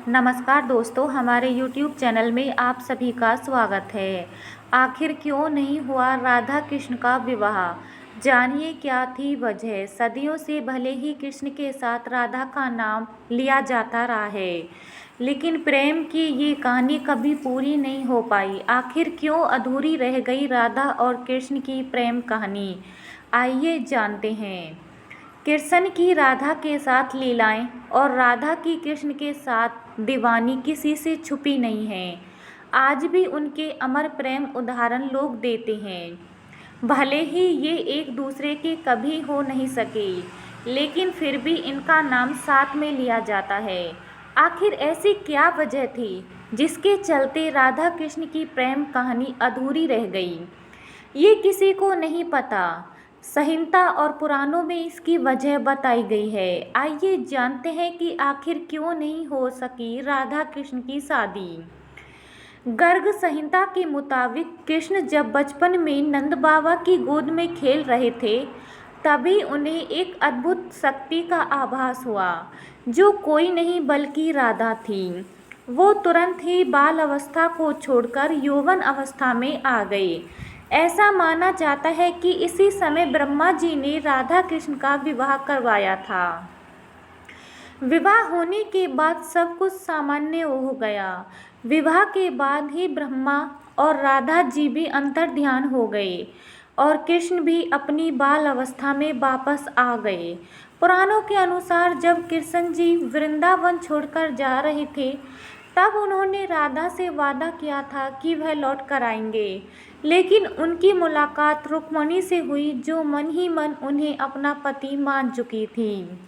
नमस्कार दोस्तों, हमारे YouTube चैनल में आप सभी का स्वागत है। आखिर क्यों नहीं हुआ राधा कृष्ण का विवाह? जानिए क्या थी वजह। सदियों से भले ही कृष्ण के साथ राधा का नाम लिया जाता रहा है, लेकिन प्रेम की ये कहानी कभी पूरी नहीं हो पाई। आखिर क्यों अधूरी रह गई राधा और कृष्ण की प्रेम कहानी? आइए जानते हैं। कृष्ण की राधा के साथ लीलाएं और राधा की कृष्ण के साथ दीवानी किसी से छुपी नहीं है। आज भी उनके अमर प्रेम उदाहरण लोग देते हैं। भले ही ये एक दूसरे के कभी हो नहीं सके, लेकिन फिर भी इनका नाम साथ में लिया जाता है। आखिर ऐसी क्या वजह थी जिसके चलते राधा कृष्ण की प्रेम कहानी अधूरी रह गई? ये किसी को नहीं पता। संहिता और पुराणों में इसकी वजह बताई गई है। आइए जानते हैं कि आखिर क्यों नहीं हो सकी राधा कृष्ण की शादी। गर्ग संहिता के मुताबिक कृष्ण जब बचपन में नंद बाबा की गोद में खेल रहे थे, तभी उन्हें एक अद्भुत शक्ति का आभास हुआ, जो कोई नहीं बल्कि राधा थी। वो तुरंत ही बाल अवस्था को छोड़कर यौवन अवस्था में आ गए। ऐसा माना जाता है कि इसी समय ब्रह्मा जी ने राधा कृष्ण का विवाह करवाया था। विवाह होने के बाद सब कुछ सामान्य हो गया। विवाह के बाद ही ब्रह्मा और राधा जी भी अंतर्ध्यान हो गए और कृष्ण भी अपनी बाल अवस्था में वापस आ गए। पुराणों के अनुसार जब कृष्ण जी वृंदावन छोड़कर जा रहे थे, तब उन्होंने राधा से वादा किया था कि वह लौट कर आएंगे, लेकिन उनकी मुलाकात रुक्मिणी से हुई, जो मन ही मन उन्हें अपना पति मान चुकी थी।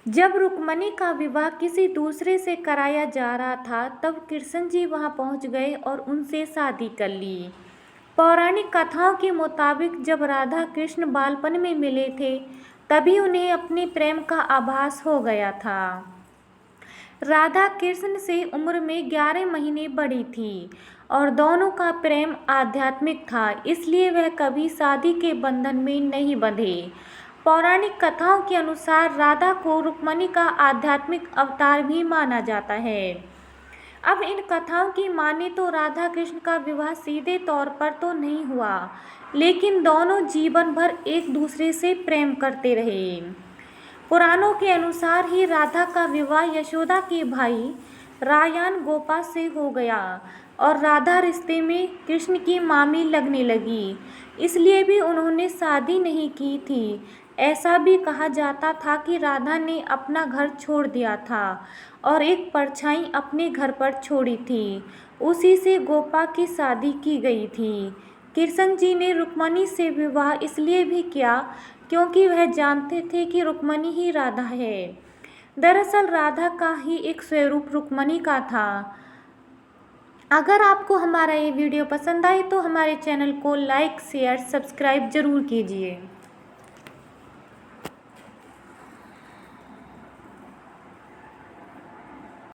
जब रुक्मिणी का विवाह किसी दूसरे से कराया जा रहा था, तब कृष्ण जी वहां पहुंच गए और उनसे शादी कर ली। पौराणिक कथाओं के मुताबिक जब राधा कृष्ण बालपन में मिले थे, तभी उन्हें अपने प्रेम का आभास हो गया था। राधा कृष्ण से उम्र में 11 महीने बड़ी थी और दोनों का प्रेम आध्यात्मिक था, इसलिए वह कभी शादी के बंधन में नहीं बंधे। पौराणिक कथाओं के अनुसार राधा को रुक्मिणी का आध्यात्मिक अवतार भी माना जाता है। अब इन कथाओं की माने तो राधा कृष्ण का विवाह सीधे तौर पर तो नहीं हुआ, लेकिन दोनों जीवन भर एक दूसरे से प्रेम करते रहे। पुराणों के अनुसार ही राधा का विवाह यशोदा के भाई रायान गोपा से हो गया और राधा रिश्ते में कृष्ण की मामी लगने लगी, इसलिए भी उन्होंने शादी नहीं की थी। ऐसा भी कहा जाता था कि राधा ने अपना घर छोड़ दिया था और एक परछाई अपने घर पर छोड़ी थी, उसी से गोपा की शादी की गई थी। कृष्ण जी ने रुक्मिणी से विवाह इसलिए भी किया क्योंकि वह जानते थे कि रुक्मिणी ही राधा है। दरअसल राधा का ही एक स्वरूप रुक्मिणी का था। अगर आपको हमारा ये वीडियो पसंद आए तो हमारे चैनल को लाइक, शेयर, सब्सक्राइब जरूर कीजिए।